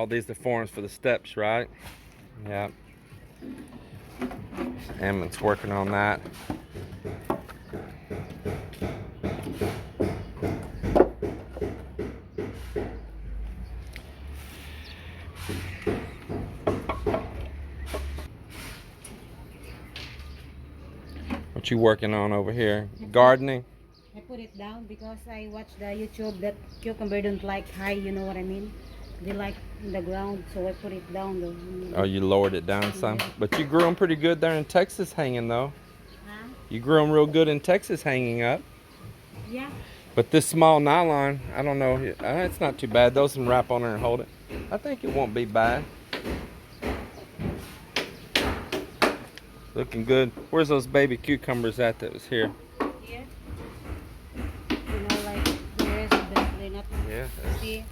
all these are forms for the steps, right? Yeah. Emmett's working on that. What you working on over here? Gardening? I put it down because I watched the YouTube that cucumber don't like high, you know what I mean? They like in the ground, so I put it down though. Oh, you lowered it down some? Yeah. But you grew them pretty good there in Texas hanging though. Huh? You grew them real good in Texas hanging up. Yeah. But this small nylon, I don't know, it's not too bad. Those can wrap on there and hold it. I think it won't be bad. Looking good. Where's those baby cucumbers at that was here? Here. You know, like the rest of them, they're not. Yeah, See?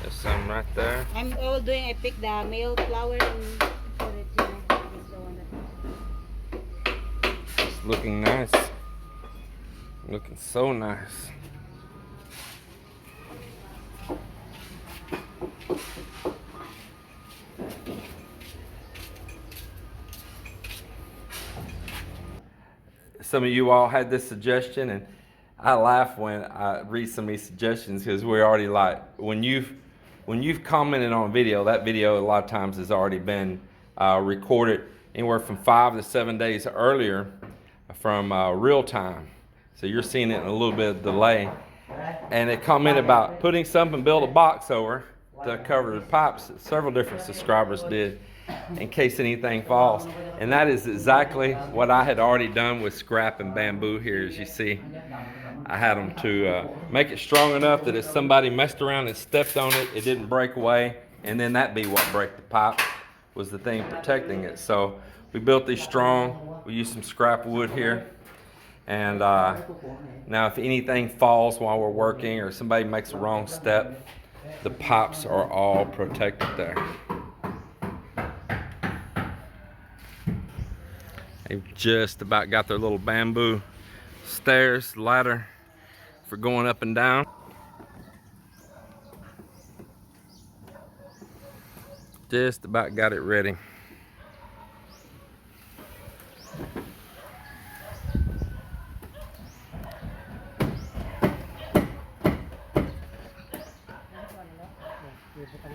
there's some right there. I'm all doing, I pick the male flower and put it, you know, it's the one that. It's looking nice. Looking so nice. Some of you all had this suggestion, and I laugh when I read some of these suggestions because we're already like, when you've commented on a video, that video a lot of times has already been recorded anywhere from 5 to 7 days earlier from real time. So you're seeing it in a little bit of delay. And it commented about putting something, build a box over to cover the pipes. Several different subscribers did, in case anything falls. And that is exactly what I had already done with scrap and bamboo here, as you see. I had them to make it strong enough that if somebody messed around and stepped on it, it didn't break away. And then that'd be what broke the pipe, was the thing protecting it. So we built these strong. We used some scrap wood here. And now if anything falls while we're working or somebody makes a wrong step, the pipes are all protected there. They've just about got their little bamboo stairs, ladder for going up and down. Just about got it ready.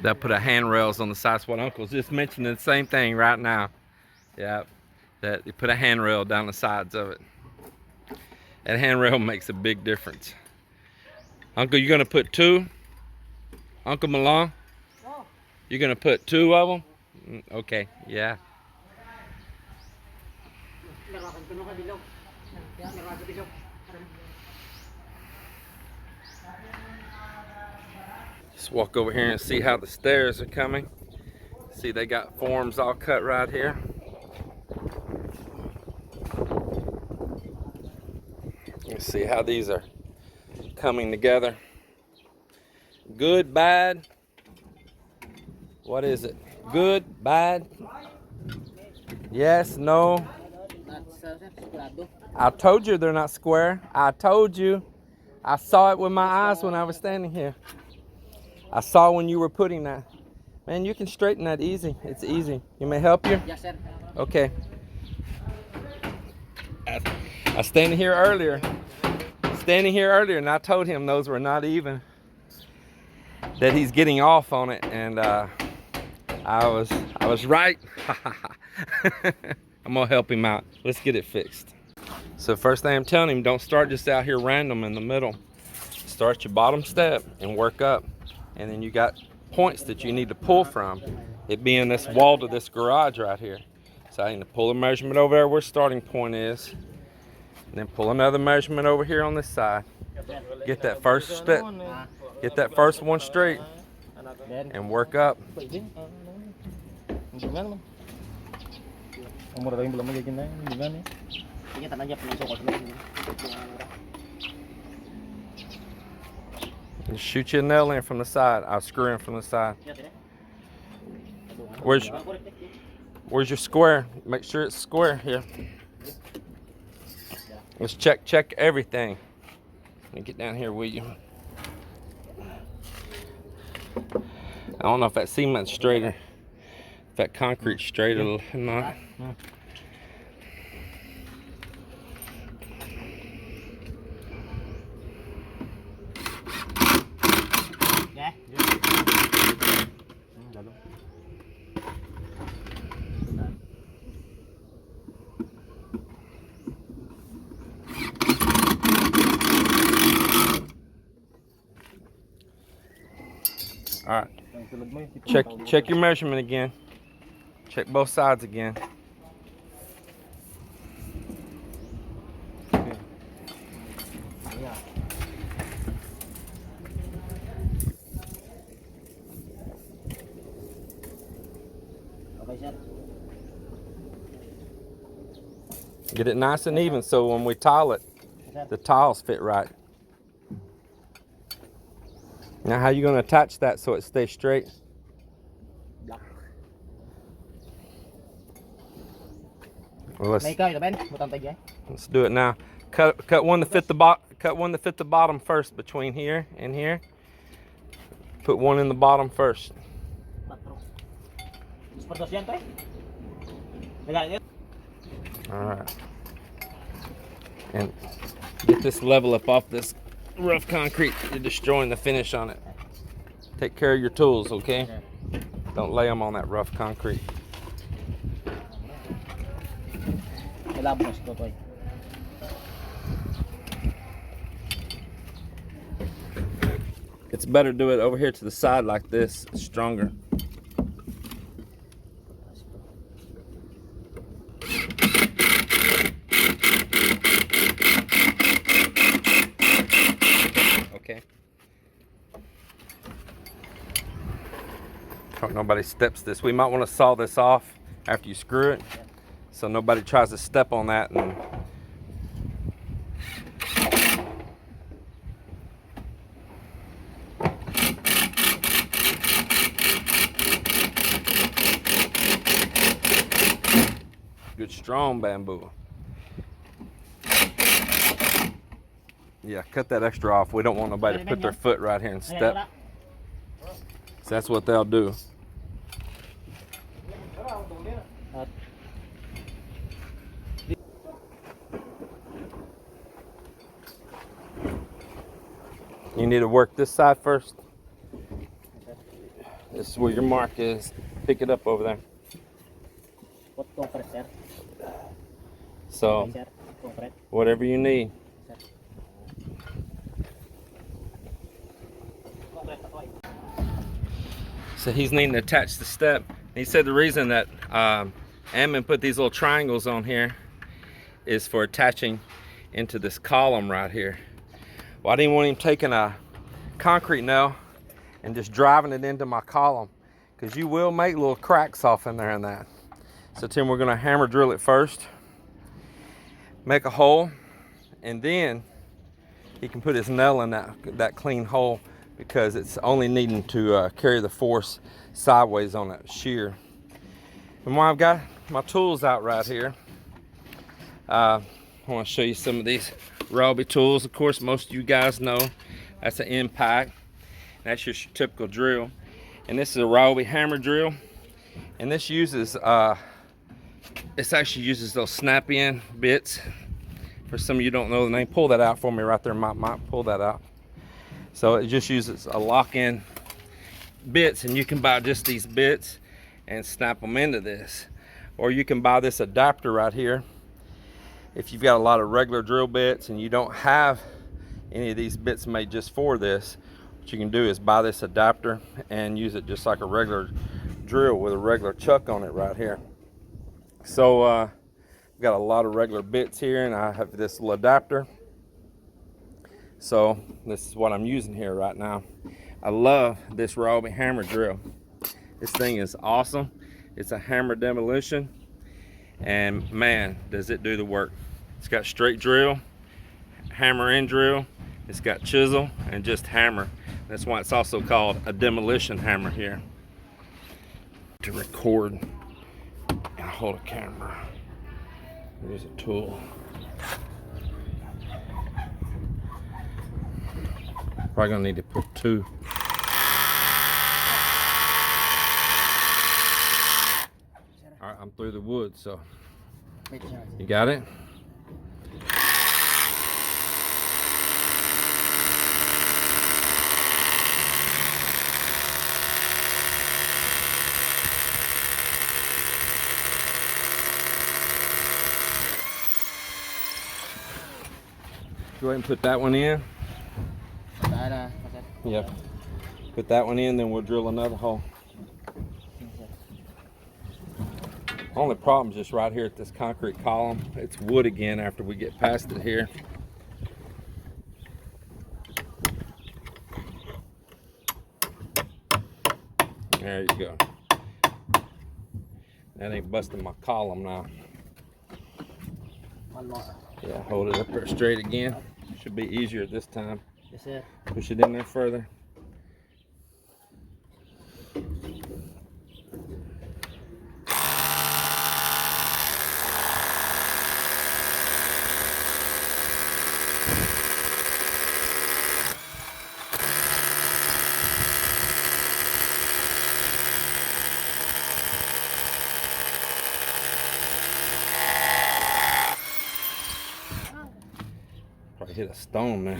They'll put a handrails on the sides. What Uncle's just mentioning the same thing right now. Yeah, that you put a handrail down the sides of it. That handrail makes a big difference. Uncle, you gonna put 2? Uncle Malong? Oh. You're gonna put 2 of them? Okay, yeah. Just walk over here and see how the stairs are coming. See, they got forms all cut right here. Let's see how these are coming together. Good, bad. What is it? Good, bad? Yes, no. I told you they're not square. I told you. I saw it with my eyes when I was standing here. I saw when you were putting that. Man, you can straighten that easy. It's easy. You may help you? Yes, sir. Okay. I standing here earlier. And I told him those were not even. That he's getting off on it, and I was right. I'm gonna help him out. Let's get it fixed. So first thing I'm telling him, don't start just out here random in the middle. Start your bottom step and work up. And then you got points that you need to pull from. It being this wall to this garage right here. So I need to pull a measurement over there where starting point is. And then pull another measurement over here on this side. Get that first step. Get that first one straight. And work up. And shoot you a nail in from the side. I'll screw in from the side. Where's your square? Make sure it's square here. Let's check everything. Let me get down here with you. I don't know if that cement's straight or if that concrete's straight or not. All right. Check your measurement again. Check both sides again. Get it nice and even so when we tile it, the tiles fit right. Now how you going to attach that so it stays straight? Well, let's do it now. Cut one to fit the bottom first between here and here. Put one in the bottom first. Alright. And get this level up off this rough concrete. You're destroying the finish on it. Take care of your tools, okay? Don't lay them on that rough concrete. It's better to do it over here to the side like this. It's stronger. Okay. Hope nobody steps this. We might want to saw this off after you screw it, so nobody tries to step on that and good strong bamboo. Yeah, cut that extra off. We don't want nobody to put their foot right here and step. So that's what they'll do. You need to work this side first. This is where your mark is. Pick it up over there. So, whatever you need. So he's needing to attach the step. He said the reason that Ammon put these little triangles on here is for attaching into this column right here. Well, I didn't want him taking a concrete nail and just driving it into my column, because you will make little cracks off in there and that. So Tim, we're gonna hammer drill it first, make a hole, and then he can put his nail in that clean hole, because it's only needing to carry the force sideways on that shear. And while I've got my tools out right here, I want to show you some of these Ryobi tools. Of course, most of you guys know that's an impact. That's your typical drill. And this is a Ryobi hammer drill. And this uses, this actually uses those snap-in bits. For some of you don't know the name, pull that out for me right there, might pull that out. So it just uses a lock-in bits, and you can buy just these bits and snap them into this. Or you can buy this adapter right here. If you've got a lot of regular drill bits and you don't have any of these bits made just for this, what you can do is buy this adapter and use it just like a regular drill with a regular chuck on it right here. So I've got a lot of regular bits here, and I have this little adapter. So this is what I'm using here right now. I love this Ryobi hammer drill. This thing is awesome. It's a hammer demolition, and man, does it do the work. It's got straight drill, hammer and drill. It's got chisel and just hammer. That's why it's also called a demolition hammer here. To record and hold a camera. Here's a tool. Probably gonna need to put two. down through the wood. So Wait, John. you got it? Go ahead and put that one in. Yep. Put that one in, then we'll drill another hole. Only problem is just right here at this concrete column. It's wood again after we get past it here. There you go. That ain't busting my column now. One more. Yeah, hold it up there straight again. Should be easier this time. Yes, sir. Push it in there further. Probably hit a stone there.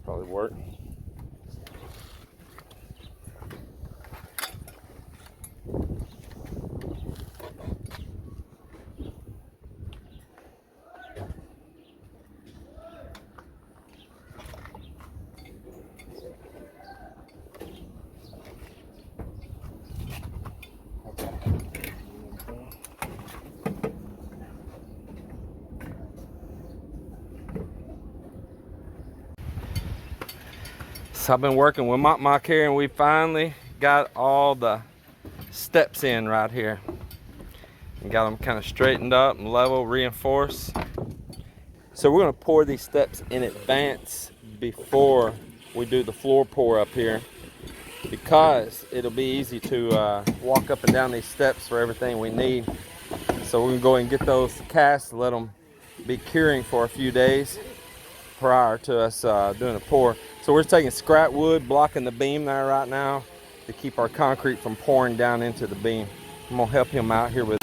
Probably work. So I've been working with mop here, and we finally got all the steps in right here. And got them kind of straightened up and level, reinforced. So we're gonna pour these steps in advance before we do the floor pour up here, because it'll be easy to walk up and down these steps for everything we need. So we're gonna go ahead and get those cast, let them be curing for a few days prior to us doing a pour. So we're just taking scrap wood, blocking the beam there right now to keep our concrete from pouring down into the beam. I'm gonna help him out here with it.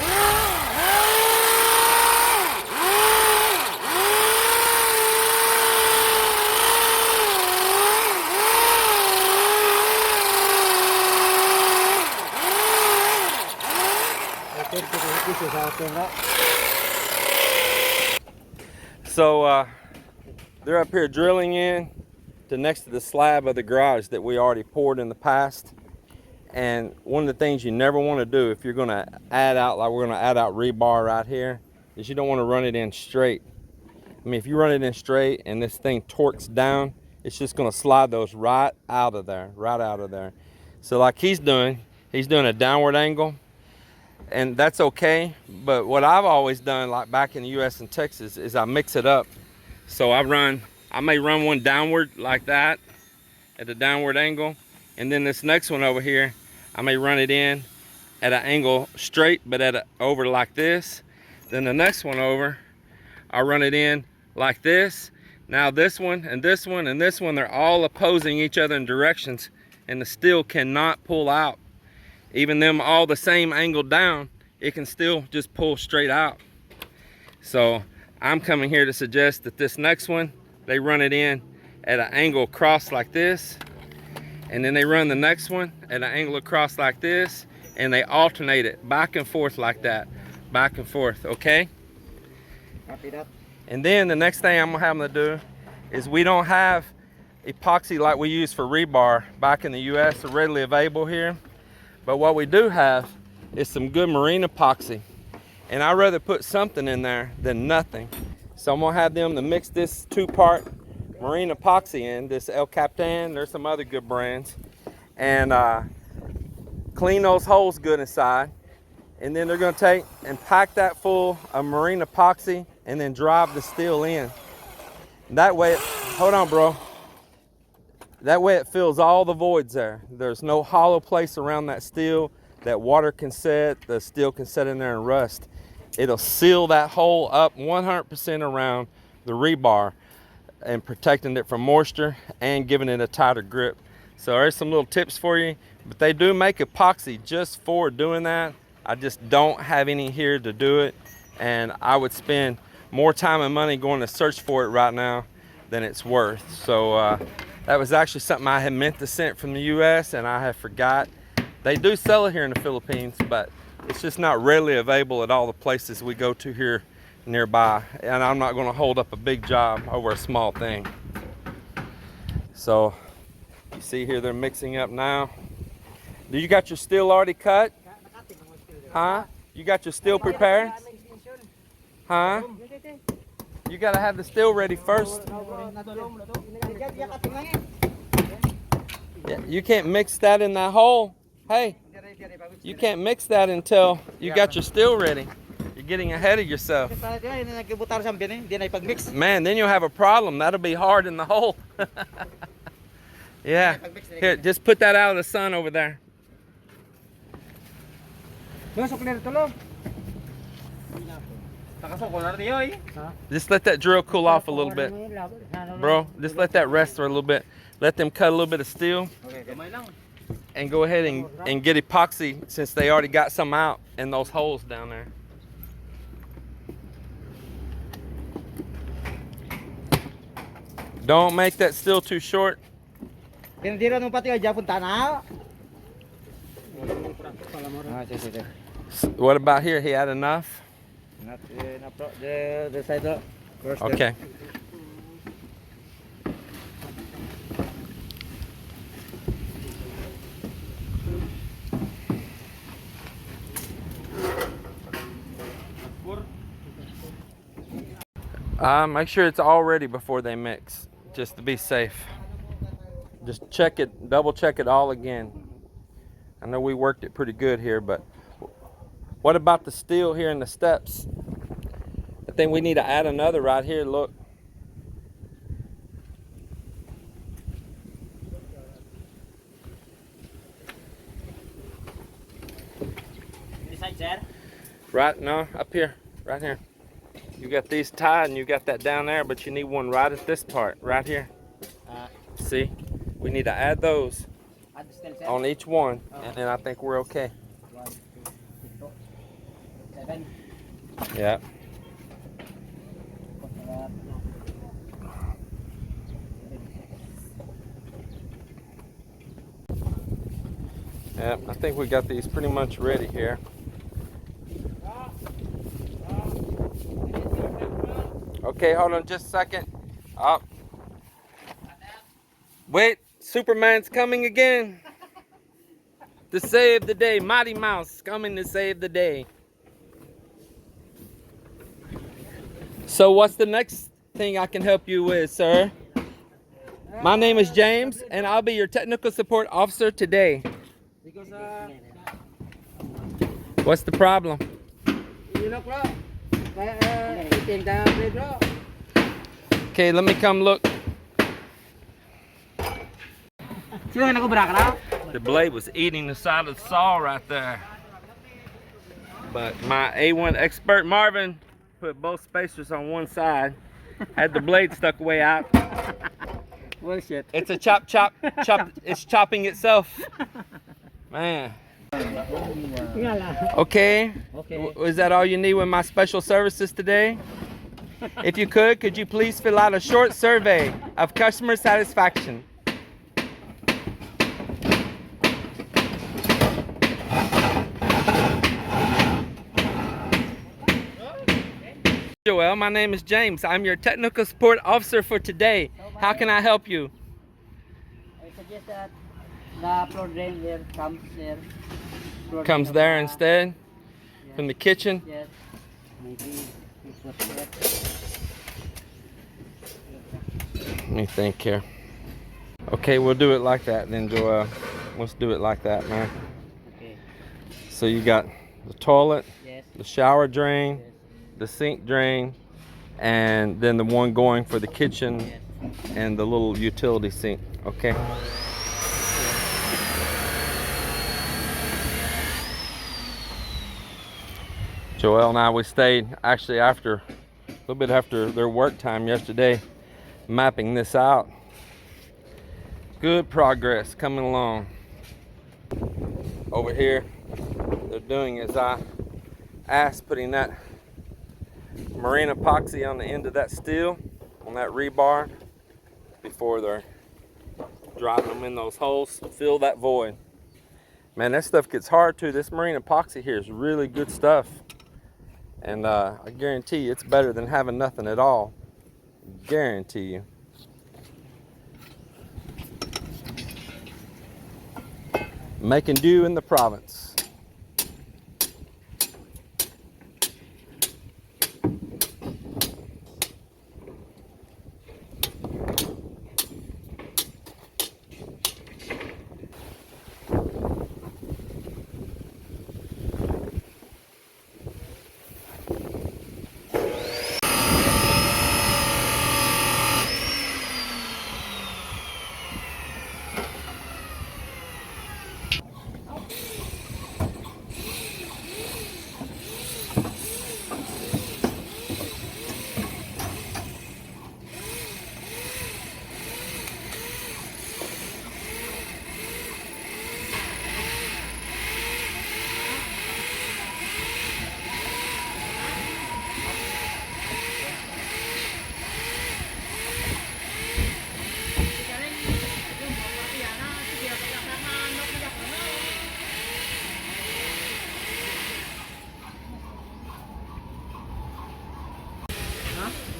So they're up here drilling in to next to the slab of the garage that we already poured in the past. And one of the things you never want to do if you're going to add out, like we're going to add out rebar right here, is you don't want to run it in straight. I mean, if you run it in straight and this thing torques down, it's just going to slide those right out of there, right out of there. So like he's doing a downward angle, and that's okay. But what I've always done, like back in the US and Texas, is I mix it up. So I may run one downward like that at a downward angle, and then this next one over here, I may run it in at an angle straight, but over like this. Then the next one over, I'll run it in like this. Now this one and this one and this one, they're all opposing each other in directions, and the steel cannot pull out. Even them all the same angle down, it can still just pull straight out. So I'm coming here to suggest that this next one, they run it in at an angle across like this, and then they run the next one at an angle across like this, and they alternate it back and forth like that, back and forth, okay? Wrap it up. And then the next thing I'm gonna have them to do is, we don't have epoxy like we use for rebar back in the US, are readily available here. But what we do have is some good marine epoxy. And I'd rather put something in there than nothing. So I'm gonna have them to mix this 2-part marine epoxy in, this El Capitan, there's some other good brands, and clean those holes good inside. And then they're gonna take and pack that full of marine epoxy and then drive the steel in. That way, hold on bro. That way it fills all the voids there. There's no hollow place around that steel. that water can set, the steel can set in there and rust. It'll seal that hole up 100% around the rebar and protecting it from moisture and giving it a tighter grip. So there's some little tips for you, but they do make epoxy just for doing that. I just don't have any here to do it, and I would spend more time and money going to search for it right now than it's worth. So that was actually something I had meant to send from the US and I have forgot. They do sell it here in the Philippines, but it's just not readily available at all the places we go to here nearby. And I'm not gonna hold up a big job over a small thing. So you see here they're mixing up now. Do you got your steel already cut? Huh? You got your steel prepared? Huh? You gotta have the steel ready first. Yeah, you can't mix that in that hole. Hey, you can't mix that until you got your steel ready. You're getting ahead of yourself. Man, then you'll have a problem. That'll be hard in the hole. Yeah. Here, just put that out of the sun over there. Just let that drill cool off a little bit. Bro, just let that rest for a little bit. Let them cut a little bit of steel. And go ahead and get epoxy since they already got some out in those holes down there. Don't make that steel too short. What about here? He had enough? The side first. Okay. Make sure it's all ready before they mix, just to be safe. Just check it, double check it all again. I know we worked it pretty good here, but what about the steel here in the steps? I think we need to add another right here, look. This side, sir? Right, no, up here, right here. You got these tied and you got that down there, but you need one right at this part, right here. See, we need to add those on each one, and then I think we're okay. 1, 2, 3, 4, 7. Yeah. Yeah, I think we got these pretty much ready here. Okay, hold on just a second. Up. Wait, Superman's coming again to save the day. Mighty Mouse coming to save the day. So what's the next thing I can help you with, sir? My name is James, and I'll be your technical support officer today. Because What's the problem? Okay, let me come look. The blade was eating the side of the saw right there. But my A1 expert Marvin put both spacers on one side, had the blade stuck way out. bullshit. It's a chop. It's chopping itself. Man. Okay. Is that all you need with my special services today? If you could you please fill out a short survey of customer satisfaction? Joel, my name is James. I'm your technical support officer for today. How can I help you? I suggest that the floor drain there comes there. Comes there instead? Yes. From the kitchen? Yes. Maybe it's not there. Let me think here. Okay, we'll do it like that then, Joel. Let's do it like that, man. Okay. So you got the toilet, Yes. the shower drain, Yes. the sink drain, and then the one going for the kitchen Yes. and the little utility sink. Okay. Joel and I, we stayed actually after a little bit after their work time yesterday, mapping this out. Good progress coming along. Over here, they're doing as I asked, putting that marine epoxy on the end of that steel, on that rebar, before they're driving them in those holes to fill that void. Man, that stuff gets hard too. This marine epoxy here is really good stuff. And I guarantee you it's better than having nothing at all. Guarantee you. Making do in the province.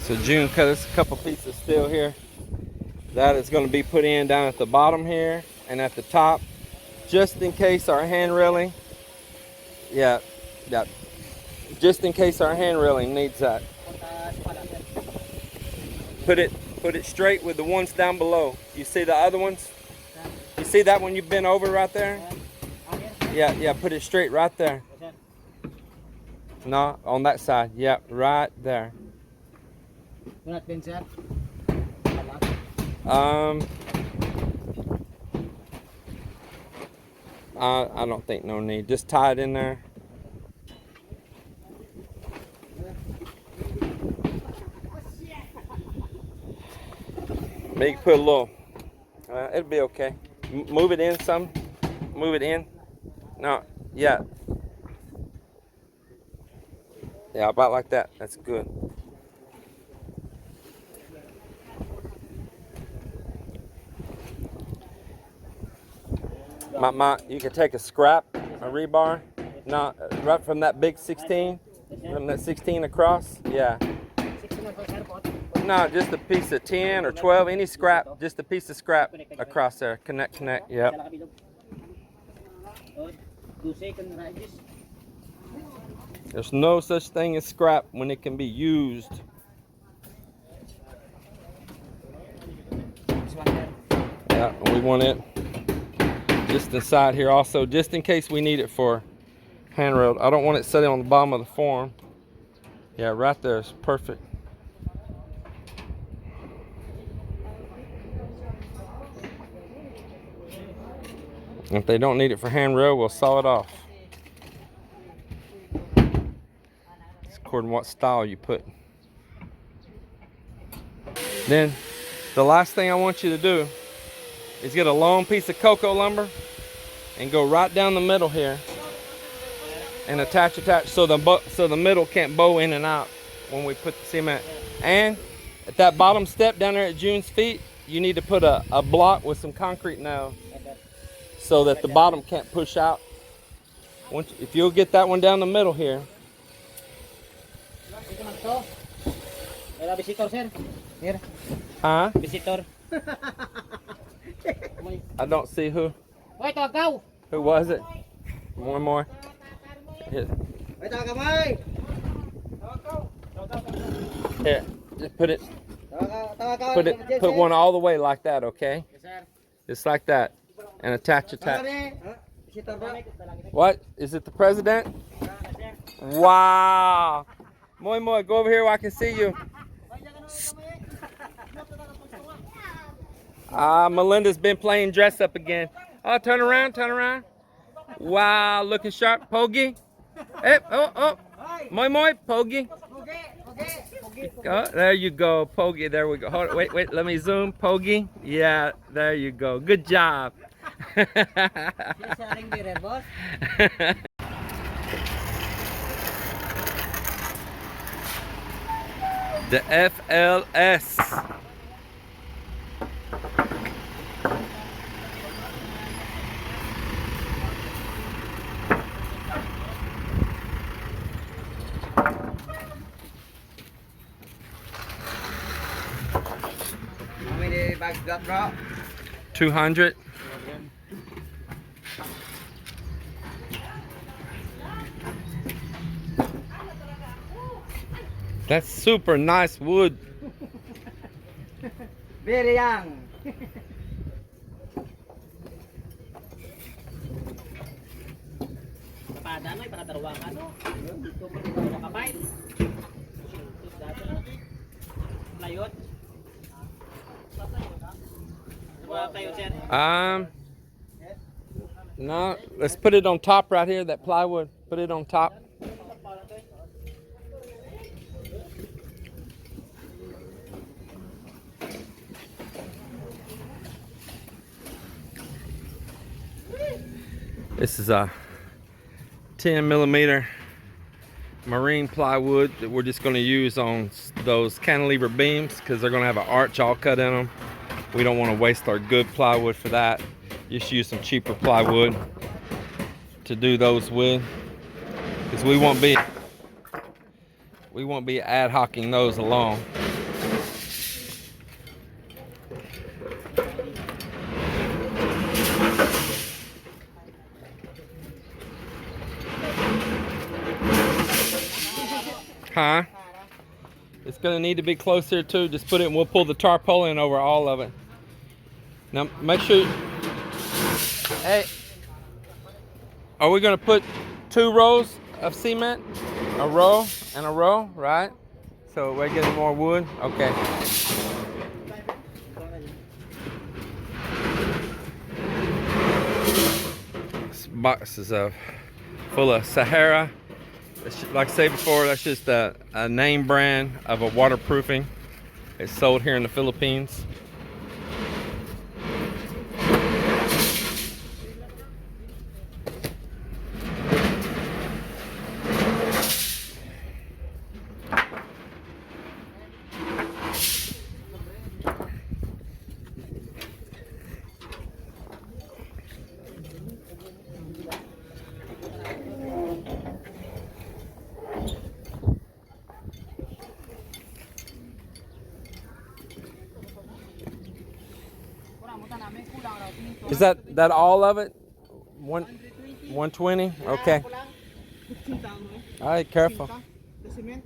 So June cut us a couple pieces of steel here. That is going to be put in down at the bottom here and at the top, just in case our hand railing, just in case our hand railing needs that. Put it straight with the ones down below. You see the other ones? You see that one you've been over right there? Yeah, put it straight right there. No, on that side. Yeah, right there. Not been set. I don't think no need. Just tie it in there. Maybe put a little. It'll be okay. Move it in some. Move it in. No, yeah. Yeah, about like that. That's good. You can take a scrap, a rebar, not right from that big 16, from that 16 across. Yeah. No, just a piece of 10 or 12, any scrap, just a piece of scrap across there. Connect. Yep. There's no such thing as scrap when it can be used. Yeah, we want it just inside here also, just in case we need it for handrail. I don't want it sitting on the bottom of the form. Yeah, right there is perfect. If they don't need it for handrail, we'll saw it off. It's according to what style you put. Then the last thing I want you to do is get a long piece of cocoa lumber and go right down the middle here and attach so the middle can't bow in and out when we put the cement. And at that bottom step down there at June's feet, you need to put a block with some concrete nails so that the bottom can't push out. If you'll get that one down the middle here. Huh? Visitor. I don't see who. Wait, go. Who was it? One more. Here. Here, just put one all the way like that, okay? Just like that, and attach. What? Is it the president? Wow. Moy, go over here where I can see you. Melinda's been playing dress up again. Oh, turn around. Wow, looking sharp. Pogie. Hey, oh. Moi moi, Pogi. There you go, Pogi. There we go. Hold on, wait. Let me zoom, Pogi. Yeah, there you go. Good job. Sharing mirror, boss. The FLS. How many bags got, bro? 200. That's super nice wood. Very young. Kapada no, ipakataruwa ka no. Dito pa rin ako kapay. Layot. No, let's put it on top right here, that plywood. Put it on top. This is a 10 millimeter marine plywood that we're just going to use on those cantilever beams because they're going to have an arch all cut in them. We don't want to waste our good plywood for that. Just use some cheaper plywood to do those with, because we won't be ad hocing those along. Huh? It's gonna need to be closer too. Just put it and we'll pull the tarpaulin over all of it. Now make sure. Hey, are we gonna put 2 rows of cement? A row and a row, right? So we're getting more wood. Okay. This box is full of Sahara. Like I said before, that's just a name brand of a waterproofing. It's sold here in the Philippines. Is that all of it? 120? Okay. All right, careful. The cement?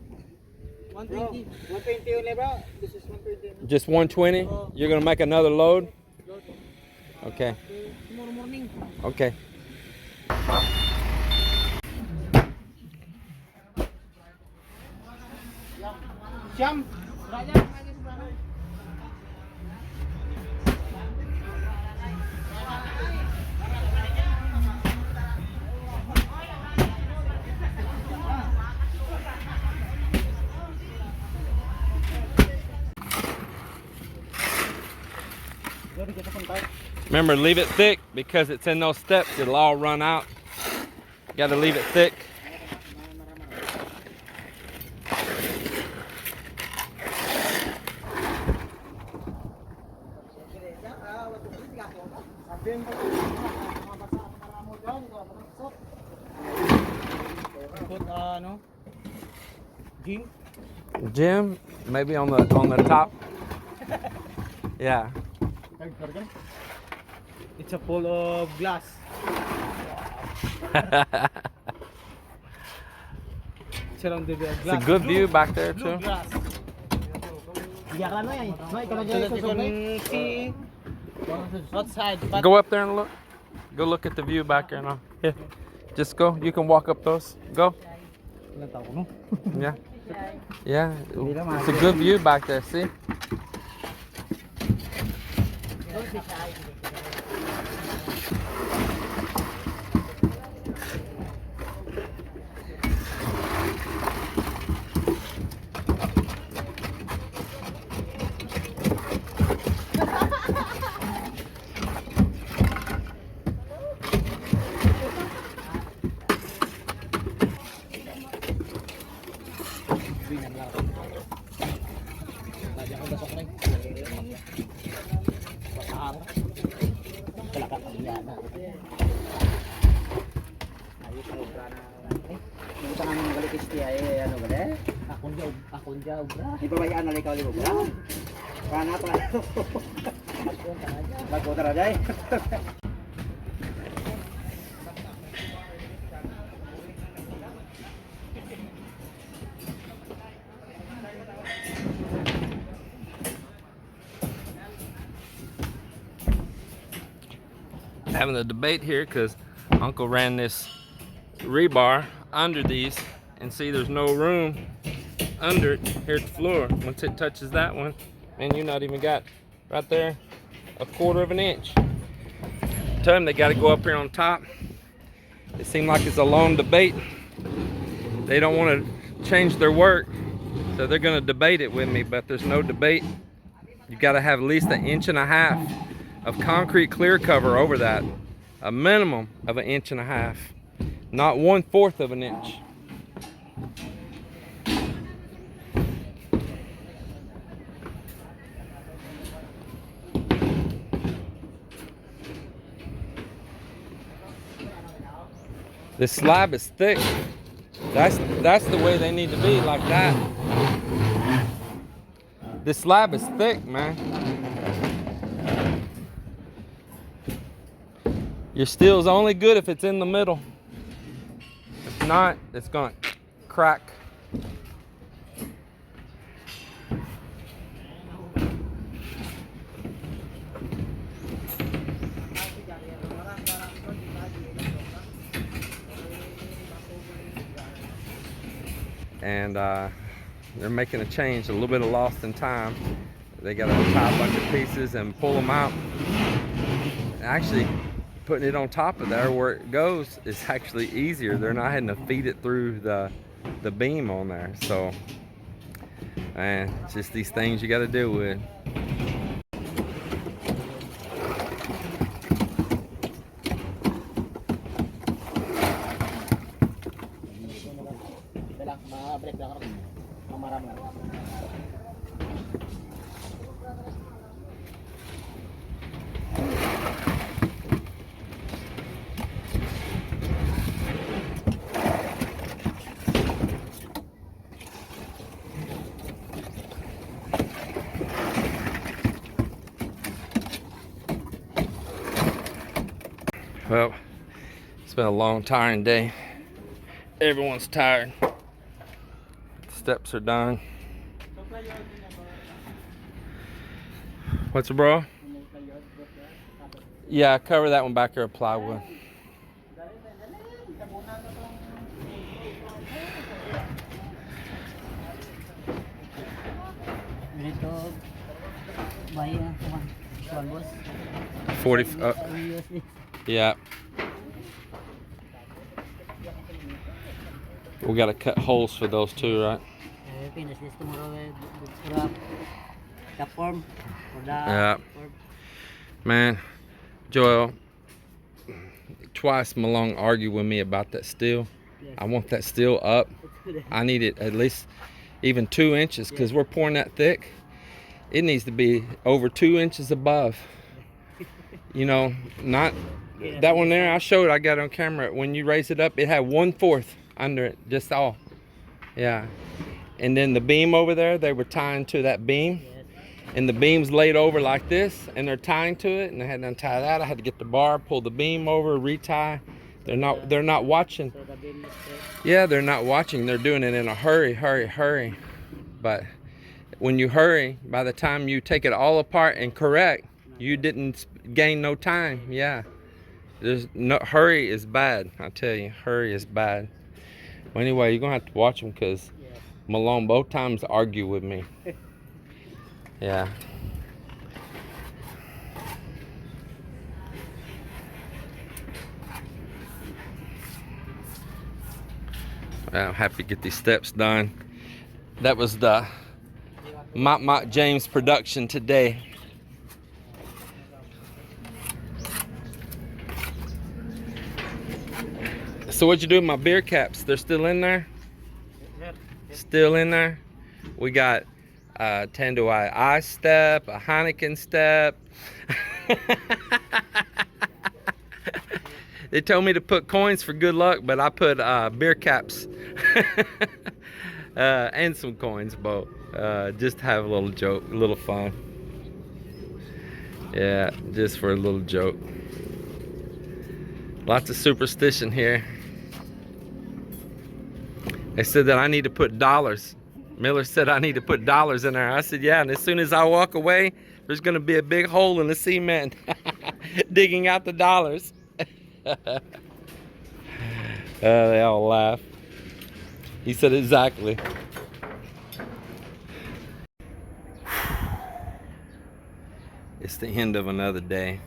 120. 120 only, bro. This is 120. Just 120? You're gonna make another load? Okay. Tomorrow morning. Okay. Jam. Remember, leave it thick because it's in those steps. It'll all run out. You gotta leave it thick. No? Jim? Jim, maybe on the top. Yeah. It's a full of glass. It's a good view back there too. Go up there and look. Go look at the view back there now. Here. Just go. You can walk up those. Go. Yeah. Yeah. It's a good view back there, see? Lagi akong dasok na Pasahang. Wala ka pamilya na. Ayos ang obra na. Hindi ka namin magalikis niya ano ba eh? Akong diya obra. Di ba bayaan na ikaw li obra? Kana pa. Bago tara day. Having a debate here because Uncle ran this rebar under these, and see there's no room under it here at the floor. Once it touches that one, man, you not even got right there a 1/4 of an inch. Tell them they got to go up here on top. It seemed like it's a long debate. They don't want to change their work, so they're going to debate it with me, but there's no debate. You got to have at least 1.5 inches of concrete clear cover over that, a minimum of 1.5 inches, not 1/4 of an inch. This slab is thick. That's the way they need to be, like that. This slab is thick, man. Your steel's only good if it's in the middle. If not, it's gonna crack. And they're making a change, a little bit of lost in time. They gotta tie a bunch of pieces and pull them out. Actually, putting it on top of there where it goes is actually easier. They're not having to feed it through the beam on there. So, man, it's just these things you got to deal with. Well, it's been a long, tiring day. Everyone's tired. The steps are done. What's it, bro? Yeah, cover that one back there with plywood. Dito, bayan, one boss. 40. Yeah. We got to cut holes for those too, right? Finish this tomorrow with the form for the Yeah. form. Man, Joel, twice Malone argued with me about that steel. Yes. I want that steel up. I need it at least even 2 inches because we're pouring that thick. It needs to be over 2 inches above. You know, not that one there. I showed. I got on camera. When you raise it up, it had 1/4 under it, just all. Yeah. And then the beam over there, they were tying to that beam. Yes. And the beam's laid over like this, and they're tying to it. And I had to untie that. I had to get the bar, pull the beam over, retie. They're not watching. So the beam is straight. Yeah, they're not watching. They're doing it in a hurry. But when you hurry, by the time you take it all apart and correct, you didn't gain no time. Yeah. There's no hurry is bad. I tell you, hurry is bad. Well, anyway, you're gonna have to watch them because Yes. Malone both times argue with me. Yeah. Well, I'm happy to get these steps done. That was the Mop James production today. So what'd you do with my beer caps? They're still in there? Still in there? We got 10 to I step, a Heineken step. They told me to put coins for good luck, but I put beer caps and some coins, both, just to have a little joke, a little fun. Yeah, just for a little joke. Lots of superstition here. They said that I need to put dollars. Miller said I need to put dollars in there. I said, yeah, and as soon as I walk away, there's gonna be a big hole in the cement digging out the dollars. They all laugh. He said exactly. It's the end of another day.